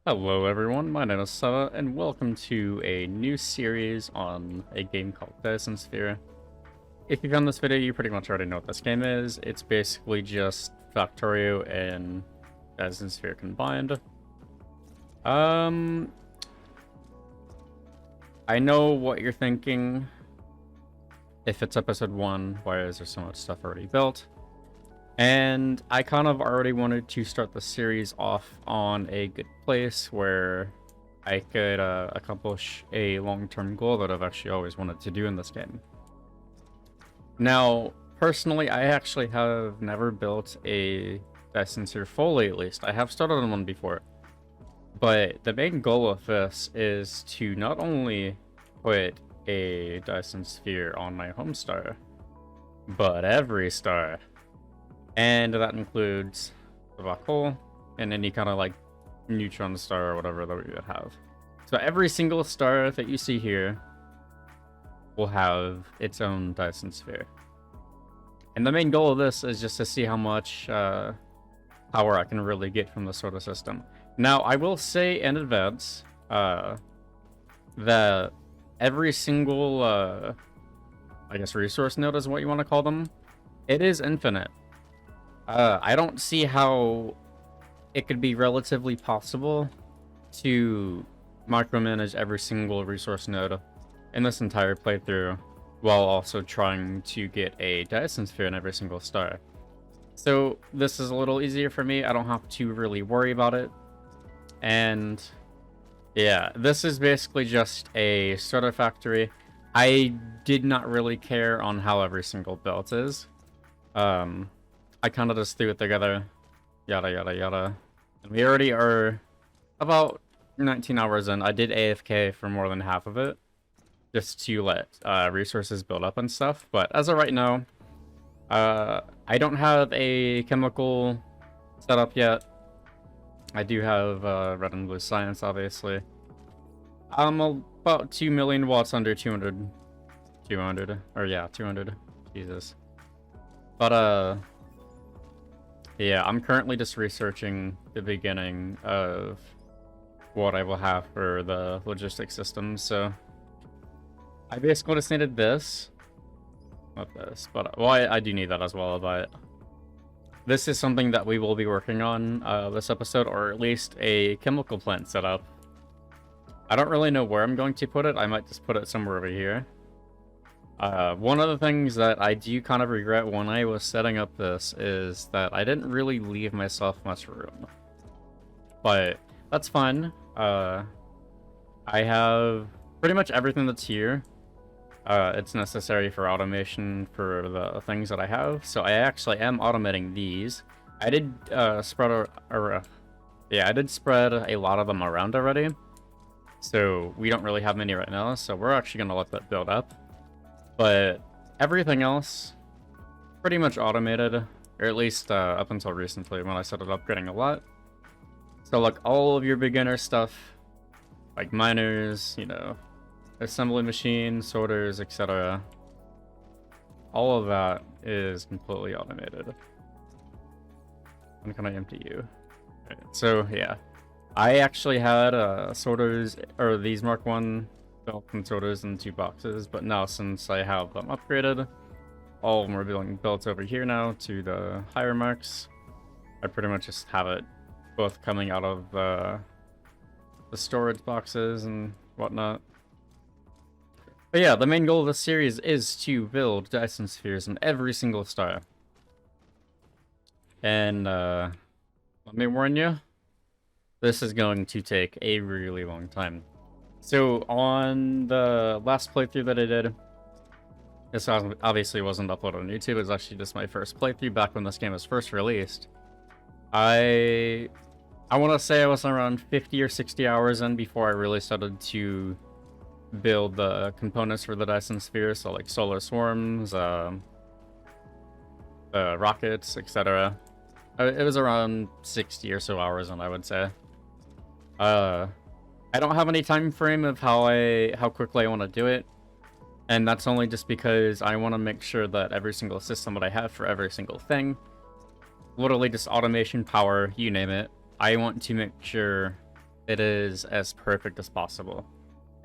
Hello everyone, my name is Sava, and welcome to a new series on a game called Dyson Sphere. If you found this video, you pretty much already know what this game is. It's basically just Factorio and Dyson Sphere combined. I know what you're thinking. If it's episode 1, why is there so much stuff already built? And I kind of already wanted to start the series off on a good place where I could accomplish a long-term goal that I've actually always wanted to do in this game. Now, personally, I actually have never built a Dyson Sphere fully, at least. I have started on one before. But the main goal of this is to not only put a Dyson Sphere on my home star, but every star. And that includes the black hole and any kind of like neutron star or whatever that we would have. So every single star that you see here will have its own Dyson Sphere. And the main goal of this is just to see how much power I can really get from the solar system. Now, I will say in advance that every single, I guess, resource node is what you want to call them, it is infinite. I don't see how it could be relatively possible to micromanage every single resource node in this entire playthrough while also trying to get a Dyson Sphere in every single star. So this is a little easier for me. I don't have to really worry about it. And yeah, this is basically just a starter factory. I did not really care on how every single build is. I kind of just threw it together, yada yada yada. And we already are about 19 hours in. I did AFK for more than half of it, just to let resources build up and stuff. But as of right now, I don't have a chemical set up yet. I do have red and blue science, obviously. I'm about 2 million watts under 200. 200. Or yeah, 200. Jesus. But, yeah, I'm currently just researching the beginning of what I will have for the logistics system, so I basically just needed this. Not this, but, well, I do need that as well, but this is something that we will be working on this episode, or at least a chemical plant setup. I don't really know where I'm going to put it. I might just put it somewhere over here. One of the things that I do kind of regret when I was setting up this is that I didn't really leave myself much room. But that's fine. I have pretty much everything that's here. It's necessary for automation for the things that I have. So I actually am automating these. I did spread I did spread a lot of them around already. So we don't really have many right now. So we're actually going to let that build up. But everything else, pretty much automated, or at least up until recently when I started upgrading a lot. So like all of your beginner stuff, like miners, you know, assembly machines, sorters, etc. All of that is completely automated. When can I empty you? Right, so yeah, I actually had sorters, or these Mark 1 belt and sorters in 2 boxes, but now since I have them upgraded, all of them are being built over here now to the higher marks. I pretty much just have it both coming out of the storage boxes and whatnot. But yeah, the main goal of this series is to build Dyson Spheres in every single star. And let me warn you, this is going to take a really long time. So on the last playthrough that I did, this obviously wasn't uploaded on YouTube. It was actually just my first playthrough back when this game was first released. I want to say I was around 50 or 60 hours in before I really started to build the components for the Dyson Sphere. So like solar swarms, rockets, etc. It was around 60 or so hours in, I would say. I don't have any time frame of how quickly I want to do it, and that's only just because I want to make sure that every single system that I have for every single thing, literally just automation, power, you name it, I want to make sure it is as perfect as possible.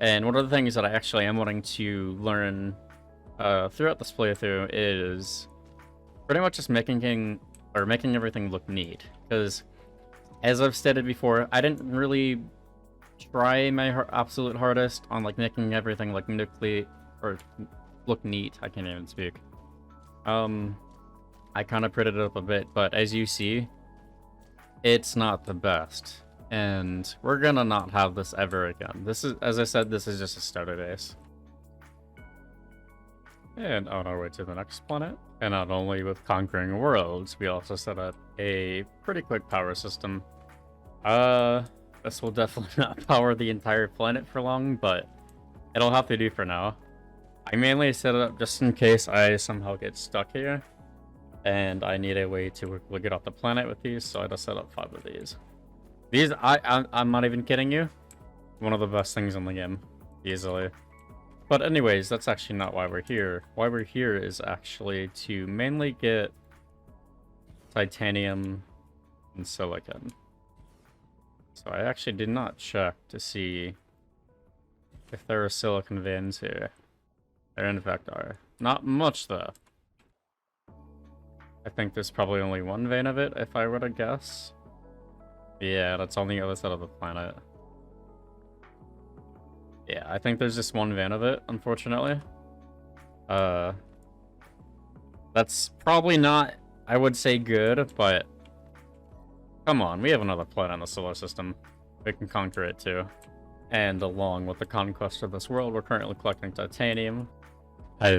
And one of the things that I actually am wanting to learn throughout this playthrough is pretty much just making everything look neat. Because as I've stated before, I didn't really try my absolute hardest on like making everything like look neat. I can't even speak. I kind of prettied it up a bit, but as you see, it's not the best. And we're gonna not have this ever again. This is, as I said, this is just a starter base. And on our way to the next planet. And not only with conquering worlds, we also set up a pretty quick power system. This will definitely not power the entire planet for long, but it'll have to do for now. I mainly set it up just in case I somehow get stuck here, and I need a way to get off the planet with these, so I just set up 5 of these. These, I'm not even kidding you, one of the best things in the game, easily. But anyways, that's actually not why we're here. Why we're here is actually to mainly get titanium and silicon. So I actually did not check to see if there are silicon veins here. There in fact are. Not much though. I think there's probably only 1 vein of it, if I were to guess. Yeah, that's on the other side of the planet. Yeah, I think there's just 1 vein of it, unfortunately. That's probably not, I would say, good, but come on, we have another planet in the solar system. We can conquer it too. And along with the conquest of this world, we're currently collecting titanium.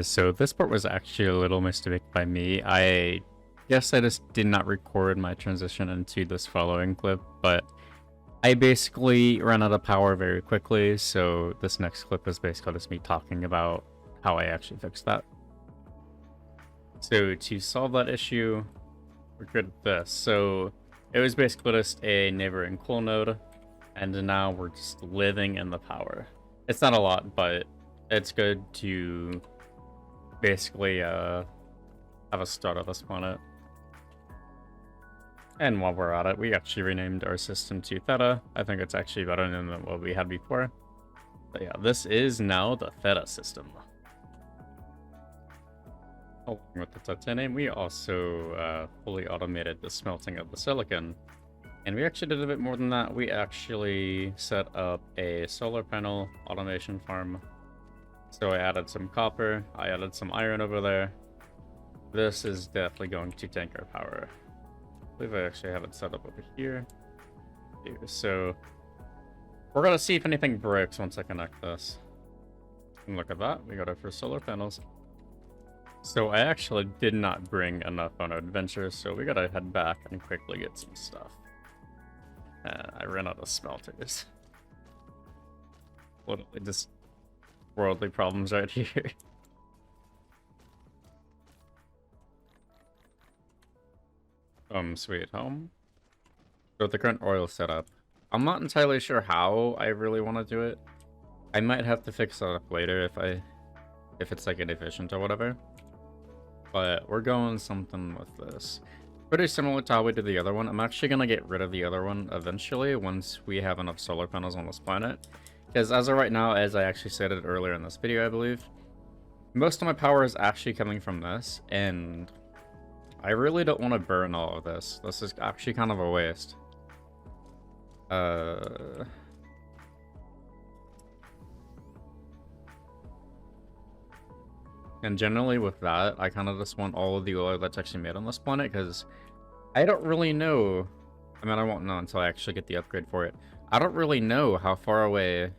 So this part was actually a little mistake by me. I guess I just did not record my transition into this following clip, but I basically ran out of power very quickly, so this next clip is basically just me talking about how I actually fixed that. So to solve that issue, we're good at this. So it was basically just a neighboring coal node, and now we're just living in the power. It's not a lot, but it's good to basically have a start of this planet. And while we're at it, we actually renamed our system to Theta. I think it's actually better than what we had before. But yeah, this is now the Theta system. Along with the titanium, we also fully automated the smelting of the silicon. And we actually did a bit more than that. We actually set up a solar panel automation farm. So I added some copper, I added some iron over there. This is definitely going to tank our power. I believe I actually have it set up over here. So we're gonna see if anything breaks once I connect this. And look at that, we got our first solar panels. So I actually did not bring enough on our adventure, so we gotta head back and quickly get some stuff. I ran out of smelters. Literally just worldly problems right here. Sweet home. So with the current oil setup, I'm not entirely sure how I really want to do it. I might have to fix that up later if it's like inefficient or whatever. But we're going something with this. Pretty similar to how we did the other one. I'm actually going to get rid of the other one eventually once we have enough solar panels on this planet. Because as of right now, as I actually stated earlier in this video, I believe, most of my power is actually coming from this, and I really don't want to burn all of this. This is actually kind of a waste. And generally with that, I kind of just want all of the oil that's actually made on this planet, because I don't really know. I mean, I won't know until I actually get the upgrade for it. I don't really know how far away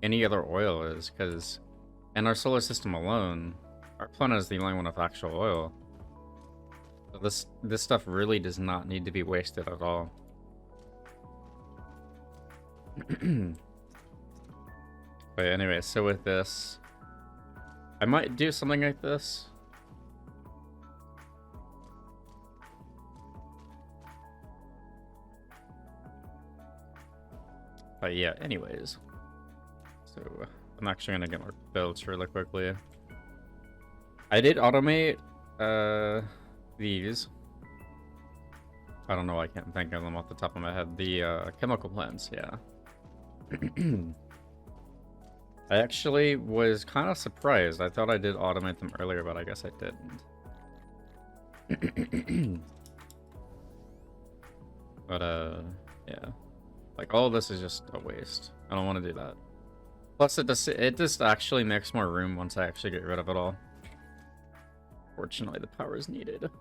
any other oil is, because in our solar system alone, our planet is the only one with actual oil. So this stuff really does not need to be wasted at all. But anyway, so with this, I might do something like this. But yeah, anyways. So I'm actually gonna get more builds really quickly. I did automate these. I don't know, I can't think of them off the top of my head. The chemical plants, yeah. I actually was kind of surprised. I thought I did automate them earlier, but I guess I didn't. But, yeah. Like, all of this is just a waste. I don't want to do that. Plus, it just actually makes more room once I actually get rid of it all. Fortunately, the power is needed. It's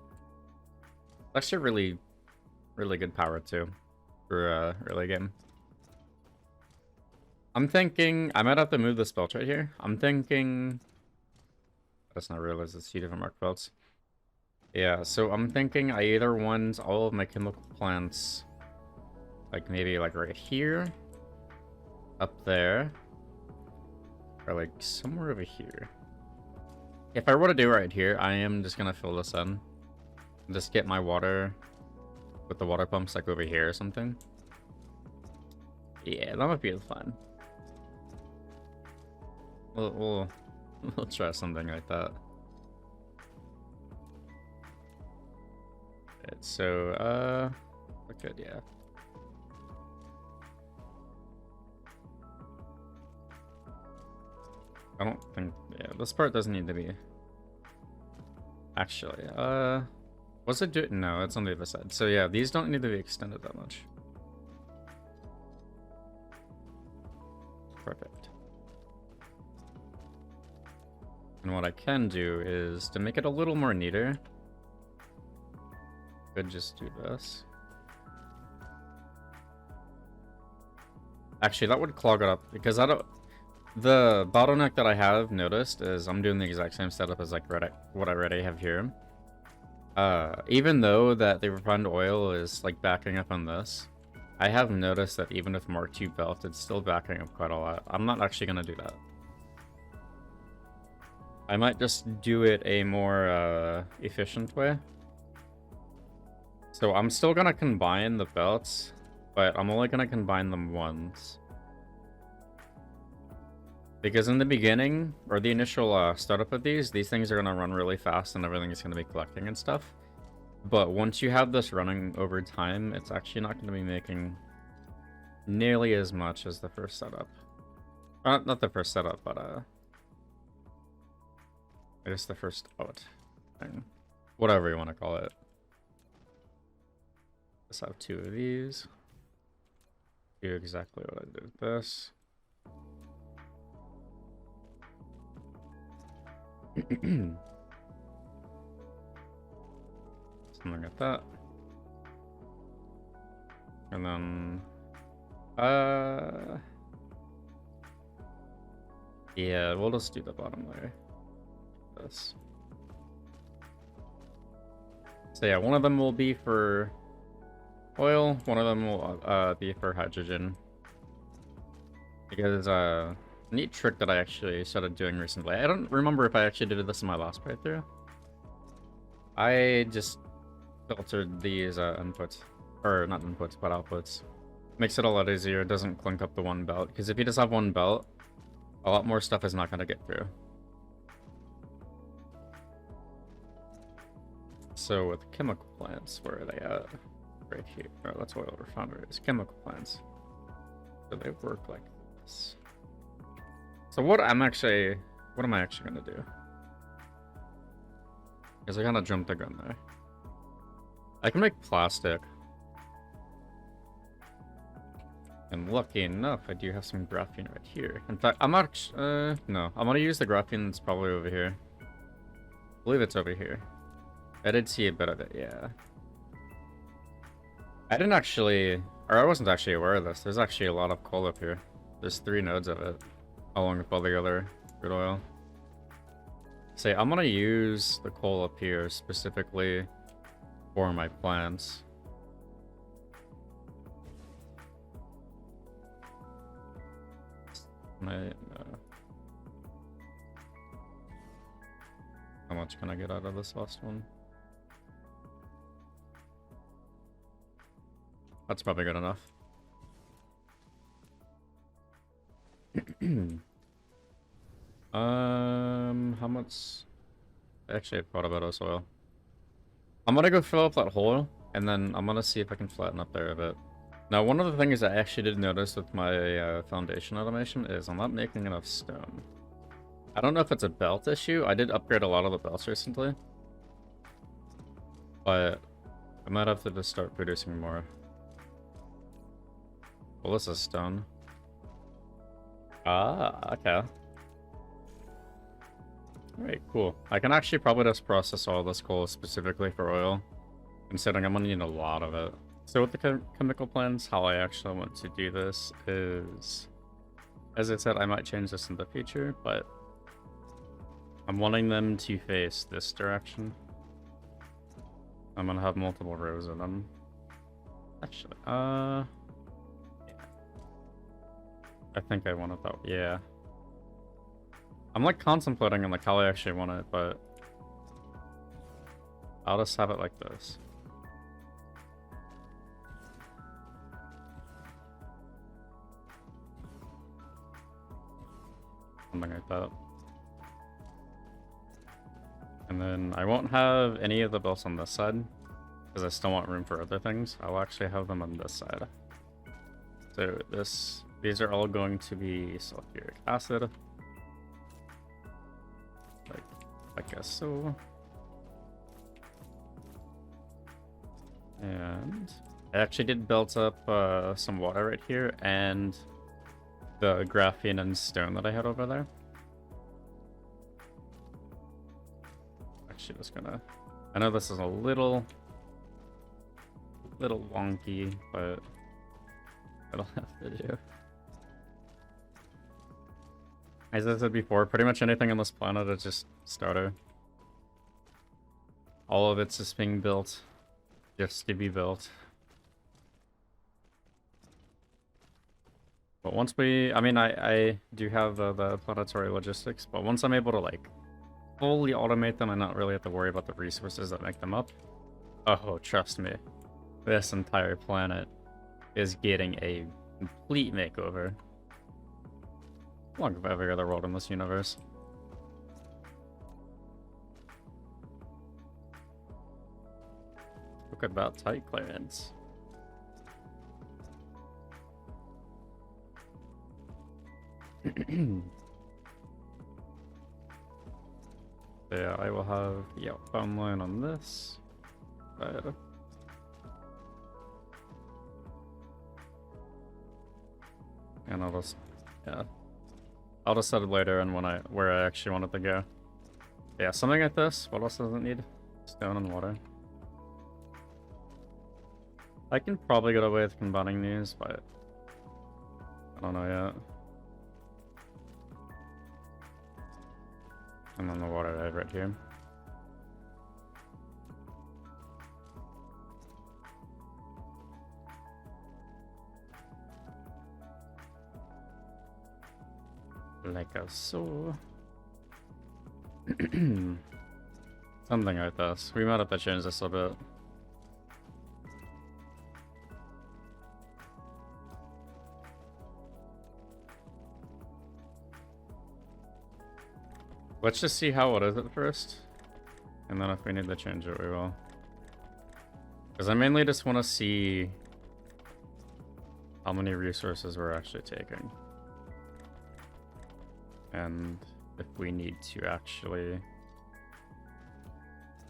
actually really, really good power, too, for early game. I'm thinking... I might have to move this belt right here. I'm thinking... Let's not realize it's 2 different mark belts. Yeah, so I'm thinking I either want all of my chemical plants... Like, maybe, like, right here. Up there. Or, like, somewhere over here. If I were to do right here, I am just gonna fill this in. Just get my water... With the water pumps, like, over here or something. Yeah, that might be fun. We'll try something like that. Right, so, we're good, yeah. I don't think, yeah, this part doesn't need to be. Actually, what's it do? No, it's on the other side. So yeah, these don't need to be extended that much. Perfect. And what I can do is to make it a little more neater. Could just do this. Actually, that would clog it up because I don't. The bottleneck that I have noticed is I'm doing the exact same setup as like what I already have here. Even though that the refined oil is like backing up on this, I have noticed that even with Mark II belt, it's still backing up quite a lot. I'm not actually gonna do that. I might just do it a more efficient way. So I'm still gonna combine the belts, but I'm only gonna combine them once. Because in the beginning, or the initial startup of these things are going to run really fast and everything is going to be collecting and stuff. But once you have this running over time, it's actually not going to be making nearly as much as the first setup. Not the first setup, but I guess the first out thing. Whatever you want to call it. Let's have 2 of these. Do exactly what I did with this. Something like that. And then yeah, we'll just do the bottom layer. This. So yeah, one of them will be for oil, one of them will be for hydrogen. Because a neat trick that I actually started doing recently. I don't remember if I actually did this in my last playthrough. I just filtered these inputs. Or not inputs, but outputs. Makes it a lot easier. It doesn't clunk up the one belt. Because if you just have one belt, a lot more stuff is not going to get through. So with chemical plants, where are they at? Right here. Oh, that's oil refineries. Chemical plants. So they work like this. So what am I actually gonna do? Because I kind of jumped the gun there. I can make plastic. And lucky enough, I do have some graphene right here. In fact, I'm actually, no. I'm gonna use the graphene that's probably over here. I believe it's over here. I did see a bit of it, yeah. I didn't actually, or I wasn't actually aware of this. There's actually a lot of coal up here. There's 3 nodes of it, along with all the other crude oil. Say, I'm gonna use the coal up here specifically for my plants. How much can I get out of this last one? That's probably good enough. How much? Actually, I thought about us oil. I'm gonna go fill up that hole, and then I'm gonna see if I can flatten up there a bit. Now, one of the things I actually did notice with my foundation automation is I'm not making enough stone. I don't know if it's a belt issue. I did upgrade a lot of the belts recently. But I might have to just start producing more. Well, this is stone. Ah, okay. Alright, cool. I can actually probably just process all this coal specifically for oil, considering I'm gonna need a lot of it. So with the chemical plants, how I actually want to do this is, as I said, I might change this in the future, but I'm wanting them to face this direction. I'm gonna have multiple rows of them. Actually, yeah. I think I want it that, yeah. I'm like contemplating on like how I actually want it, but I'll just have it like this. Something like that. And then I won't have any of the belts on this side, because I still want room for other things. I'll actually have them on this side. So these are all going to be sulfuric acid. Like, I guess so. And I actually did build up some water right here, and the graphene and stone that I had over there. Actually, just gonna... I know this is a little wonky, but it'll have to do. As I said before, pretty much anything on this planet is just starter. All of it's just being built, just to be built. But once we, I mean, I do have the planetary logistics, but once I'm able to like fully automate them and not really have to worry about the resources that make them up, oh, trust me, this entire planet is getting a complete makeover. Along with every other world in this universe. Look about tight clearance. Yeah, I will have the outbound line on this side. And I'll just, yeah. I'll decide later on where I actually want it to go. Yeah, something like this. What else does it need? Stone and water. I can probably get away with combining these, but I don't know yet. And then the water I have right here. Like so. Something like this. We might have to change this a bit. Let's just see how it is at first. And then if we need to change it, we will. Because I mainly just want to see how many resources we're actually taking. And if we need to actually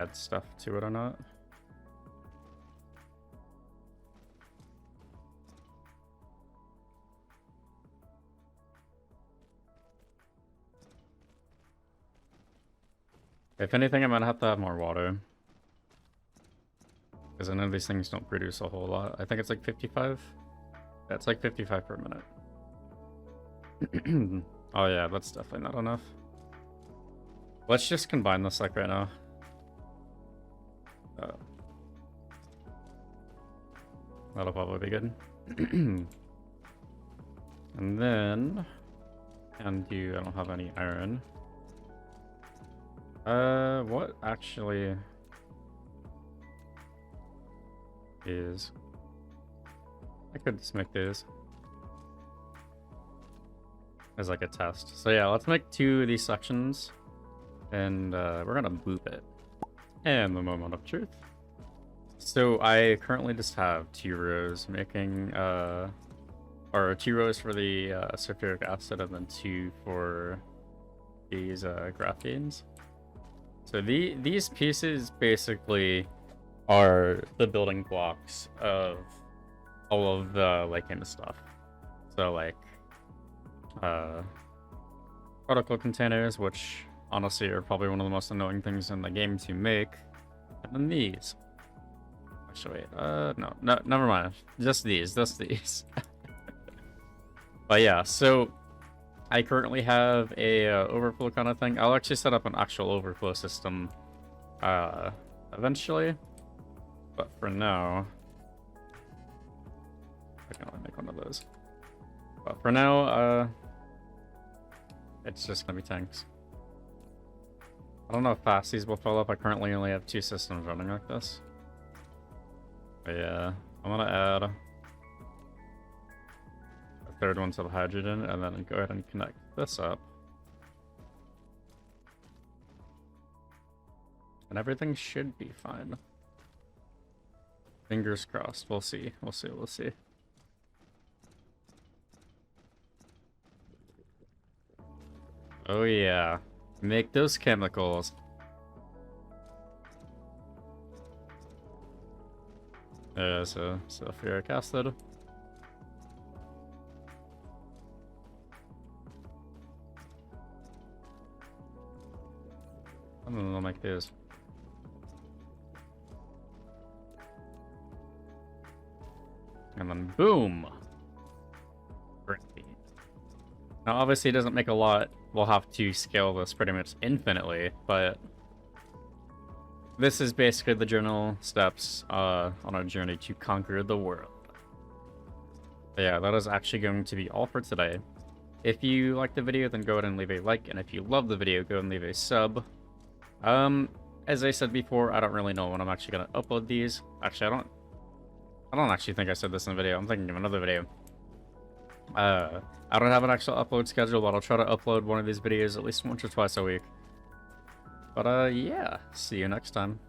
add stuff to it or not. If anything, I might have to have more water. Because I know these things don't produce a whole lot. I think it's like 55. That's like 55 per minute. Oh yeah, that's definitely not enough. Let's just combine this like right now. That'll probably be good. And then, I don't have any iron. What actually is... I could just make these as like a test. So yeah, let's make 2 of these sections, and we're gonna boop it. And the moment of truth. So I currently just have 2 rows making, or 2 rows for the sulfuric acid and then 2 for these graphenes. So these pieces basically are the building blocks of all of the kind of stuff. So like particle containers, which honestly are probably one of the most annoying things in the game to make, and then these. Actually, wait, no, never mind. Just these. But yeah, so I currently have a overflow kind of thing. I'll actually set up an actual overflow system eventually. But for now, I can only make one of those. But for now, it's just gonna be tanks. I don't know if fast these will fill up. I currently only have 2 systems running like this. But yeah, I'm gonna add a 3rd one to the hydrogen, and then go ahead and connect this up. And everything should be fine. Fingers crossed. We'll see. We'll see. Oh yeah. Make those chemicals. So sulfuric acid. I'm gonna make these. And then boom. Great. Now obviously it doesn't make a lot. We'll have to scale this pretty much infinitely, but this is basically the general steps on our journey to conquer the world. But yeah, that is actually going to be all for today. If you liked the video, then go ahead and leave a like, and if you love the video, go ahead and leave a sub. As I said before, I don't really know when I'm actually gonna upload these. Actually, I don't actually think I said this in the video. I'm thinking of another video. I don't have an actual upload schedule, but I'll try to upload one of these videos at least once or twice a week. But yeah, see you next time.